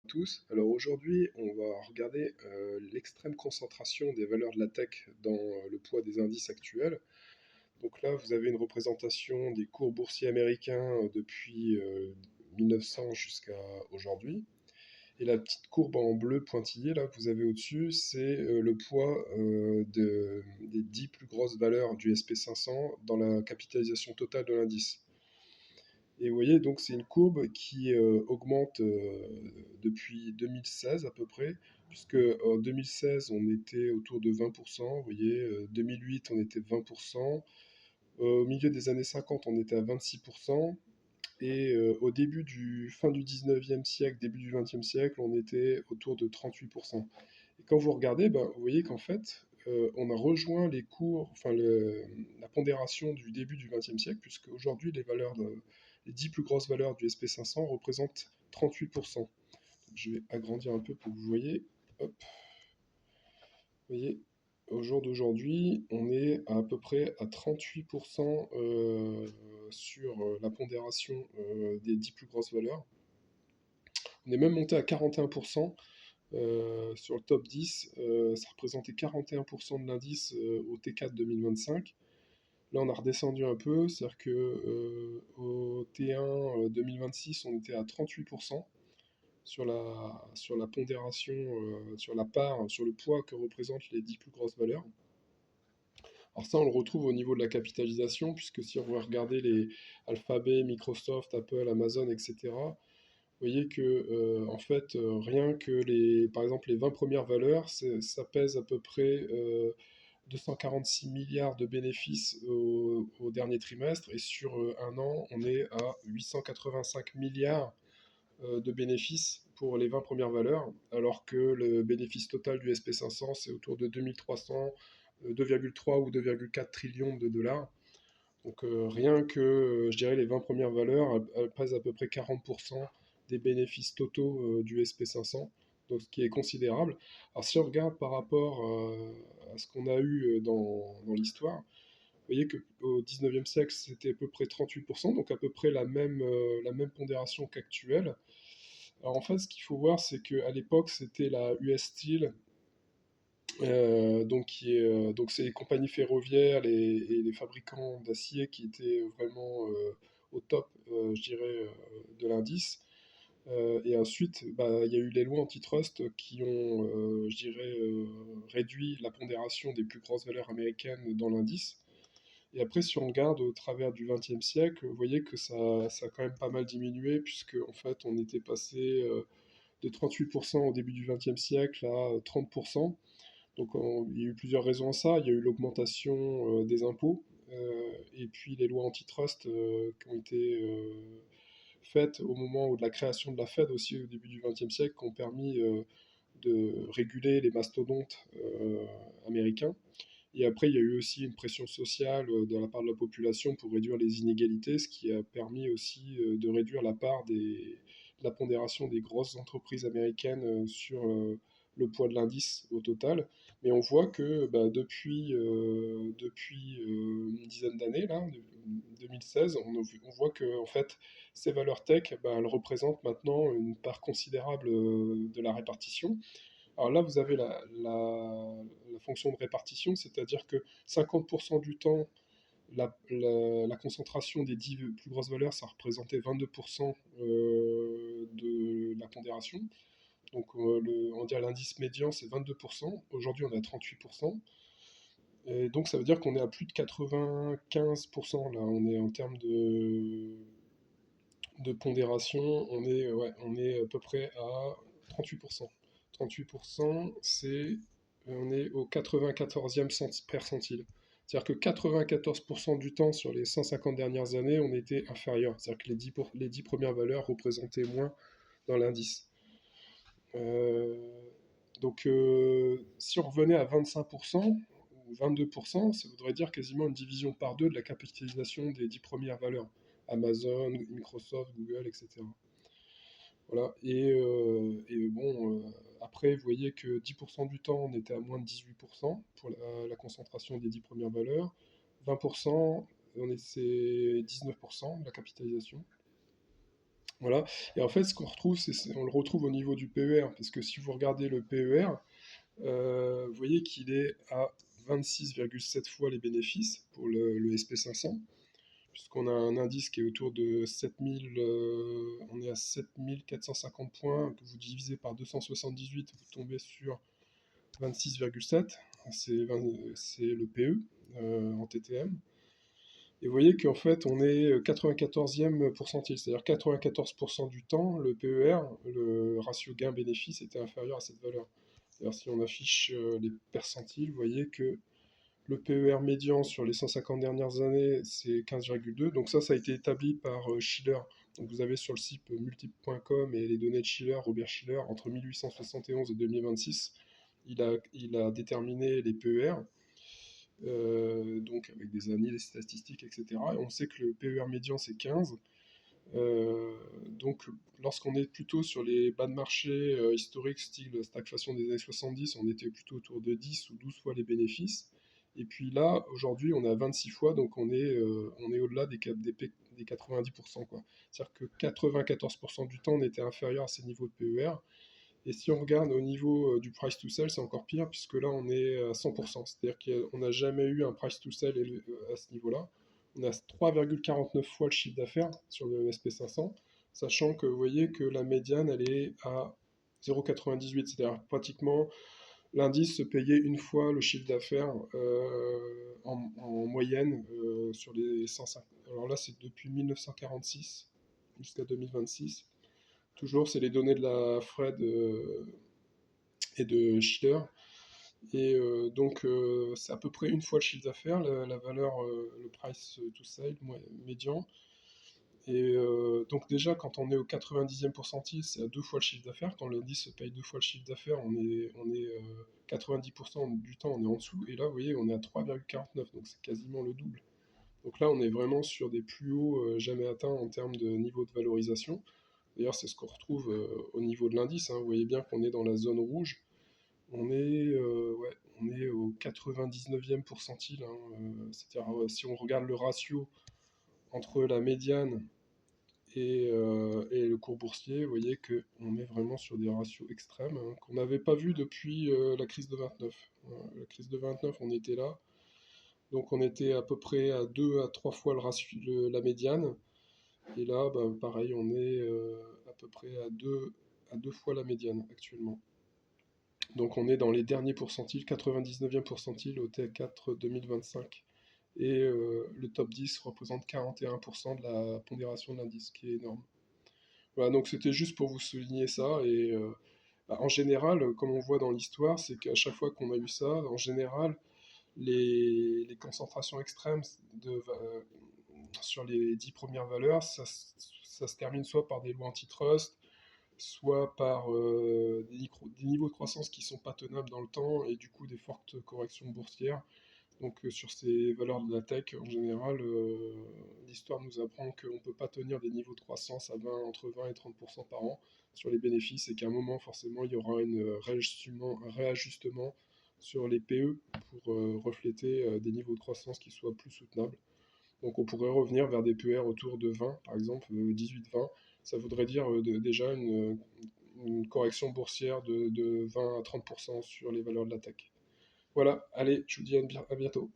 Tous. Alors aujourd'hui, on va regarder l'extrême concentration des valeurs de la tech dans le poids des indices actuels. Donc là, vous avez une représentation des cours boursiers américains depuis 1900 jusqu'à aujourd'hui. Et la petite courbe en bleu pointillé là que vous avez au-dessus, c'est le poids des 10 plus grosses valeurs du SP 500 dans la capitalisation totale de l'indice. Et vous voyez, donc c'est une courbe qui augmente depuis 2016 à peu près, puisque en 2016 on était autour de 20%, vous voyez, 2008 on était 20%, au milieu des années 50 on était à 26%, et au début du fin du 19e siècle, début du 20e siècle, on était autour de 38%. Et quand vous regardez, ben, vous voyez qu'en fait, on a rejoint les cours, enfin la pondération du début du XXe siècle, puisque aujourd'hui les 10 plus grosses valeurs du SP 500 représentent 38%. Donc, je vais agrandir un peu pour que vous voyez. Hop, vous voyez, au jour d'aujourd'hui, on est à peu près à 38% sur la pondération des 10 plus grosses valeurs. On est même monté à 41% sur le top 10. Ça représentait 41% de l'indice au T4 2025. Là, on a redescendu un peu, c'est-à-dire que au T1 2026, on était à 38% sur la pondération, sur la part, sur le poids que représentent les 10 plus grosses valeurs. Alors ça, on le retrouve au niveau de la capitalisation, puisque si on va regarder les Alphabet, Microsoft, Apple, Amazon, etc., vous voyez que en fait, rien que par exemple, les 20 premières valeurs, ça pèse à peu près 246 milliards de bénéfices au dernier trimestre, et sur un an, on est à 885 milliards de bénéfices pour les 20 premières valeurs, alors que le bénéfice total du SP 500, c'est autour de 2300, 2,3 ou 2,4 trillions de dollars. Donc rien que, je dirais, les 20 premières valeurs, elles pèsent à peu près 40% des bénéfices totaux du SP 500, donc ce qui est considérable. Alors si on regarde par rapport à ce qu'on a eu dans l'histoire, vous voyez qu'au 19e siècle, c'était à peu près 38%, donc à peu près la même pondération qu'actuelle. Alors en fait, ce qu'il faut voir, c'est qu'à l'époque, c'était la US Steel, donc c'est les compagnies ferroviaires et les fabricants d'acier qui étaient vraiment au top, je dirais, de l'indice. Et ensuite, bah, il y a eu les lois antitrust qui ont, je dirais, réduit la pondération des plus grosses valeurs américaines dans l'indice. Et après, si on regarde au travers du XXe siècle, vous voyez que ça a quand même pas mal diminué, puisque en fait, on était passé de 38% au début du XXe siècle à 30%. Donc il y a eu plusieurs raisons à ça. Il y a eu l'augmentation des impôts et puis les lois antitrust qui ont été faites au moment de la création de la Fed aussi au début du XXe siècle, qui ont permis de réguler les mastodontes américains. Et après, il y a eu aussi une pression sociale de la part de la population pour réduire les inégalités, ce qui a permis aussi de réduire la pondération des grosses entreprises américaines sur le poids de l'indice au total. Mais on voit que bah, depuis une dizaine d'années, là, 2016, on voit que en fait, ces valeurs tech, bah, elles représentent maintenant une part considérable de la répartition. Alors là, vous avez la fonction de répartition, c'est-à-dire que 50% du temps, la concentration des 10 plus grosses valeurs, ça représentait 22% de la pondération. Donc on dirait l'indice médian, c'est 22%. Aujourd'hui, on est à 38%. Et donc ça veut dire qu'on est à plus de 95%. Là, on est en termes de pondération, on est à peu près à 38%. 38%, on est au 94e percentile. C'est-à-dire que 94% du temps sur les 150 dernières années, on était inférieur. C'est-à-dire que les 10 premières valeurs représentaient moins dans l'indice. Euh, donc si on revenait à 25% ou 22%, ça voudrait dire quasiment une division par deux de la capitalisation des 10 premières valeurs. Amazon, Microsoft, Google, etc. Voilà. Et bon, après, vous voyez que 10% du temps, on était à moins de 18% pour la concentration des 10 premières valeurs. 20%, c'est 19% de la capitalisation. Voilà. Et en fait, ce qu'on retrouve, on le retrouve au niveau du PER, parce que si vous regardez le PER, vous voyez qu'il est à 26,7 fois les bénéfices pour le SP500, puisqu'on a un indice qui est autour de 7000, on est à 7450 points, que vous divisez par 278, vous tombez sur 26,7, c'est le PE en TTM. Et vous voyez qu'en fait, on est 94e pourcentile, c'est-à-dire 94% du temps, le PER, le ratio gain-bénéfice, était inférieur à cette valeur. C'est-à-dire si on affiche les percentiles, vous voyez que le PER médian sur les 150 dernières années, c'est 15,2. Donc ça a été établi par Shiller. Donc vous avez sur le site multiple.com et les données de Shiller, Robert Shiller, entre 1871 et 2026, il a déterminé les PER, donc avec des années, des statistiques, etc. Et on sait que le PER médian, c'est 15. Euh, donc, lorsqu'on est plutôt sur les bas de marché historiques, style stagflation des années 70, on était plutôt autour de 10 ou 12 fois les bénéfices. Et puis là, aujourd'hui, on est à 26 fois, donc on est au-delà des 90%, quoi. C'est-à-dire que 94% du temps, on était inférieur à ces niveaux de PER. Et si on regarde au niveau du price to sell, c'est encore pire, puisque là, on est à 100%. C'est-à-dire qu'on n'a jamais eu un price to sell à ce niveau-là. On a 3,49 fois le chiffre d'affaires sur le SP500, sachant que vous voyez que la médiane, elle est à 0,98. C'est-à-dire pratiquement l'indice se payait une fois le chiffre d'affaires en moyenne sur les 105. Alors là, c'est depuis 1946 jusqu'à 2026. Toujours, c'est les données de la Fred et de Schiller. Et donc, c'est à peu près une fois le chiffre d'affaires, la valeur, le price to sale médian. Et donc déjà, quand on est au 90e pourcentile, c'est à deux fois le chiffre d'affaires. Quand l'indice se paye deux fois le chiffre d'affaires, on est 90% du temps, on est en dessous. Et là, vous voyez, on est à 3,49, donc c'est quasiment le double. Donc là, on est vraiment sur des plus hauts jamais atteints en termes de niveau de valorisation. D'ailleurs, c'est ce qu'on retrouve au niveau de l'indice, hein. Vous voyez bien qu'on est dans la zone rouge. Ouais, on est au 99e pourcentile, hein. C'est-à-dire, si on regarde le ratio entre la médiane et le cours boursier, vous voyez qu'on est vraiment sur des ratios extrêmes, hein, qu'on n'avait pas vu depuis la crise de 29. La crise de 29, on était là. Donc on était à peu près à 2 à 3 fois la médiane. Et là, bah, pareil, on est à peu près à deux fois la médiane actuellement. Donc on est dans les derniers pourcentiles, 99e pourcentile au T4 2025. Et le top 10 représente 41% de la pondération de l'indice, qui est énorme. Voilà, donc c'était juste pour vous souligner ça. Et bah, en général, comme on voit dans l'histoire, c'est qu'à chaque fois qu'on a eu ça, en général, les concentrations extrêmes sur les 10 premières valeurs, ça se termine soit par des lois antitrust, soit par des niveaux de croissance qui ne sont pas tenables dans le temps et du coup des fortes corrections boursières. Donc sur ces valeurs de la tech, en général, l'histoire nous apprend qu'on ne peut pas tenir des niveaux de croissance à 20, entre 20 et 30% par an sur les bénéfices et qu'à un moment, forcément, il y aura un réajustement sur les PE pour refléter des niveaux de croissance qui soient plus soutenables. Donc on pourrait revenir vers des PER autour de 20, par exemple 18-20. Ça voudrait dire déjà une correction boursière de 20 à 30% sur les valeurs de la tech. Voilà, allez, je vous dis à bientôt.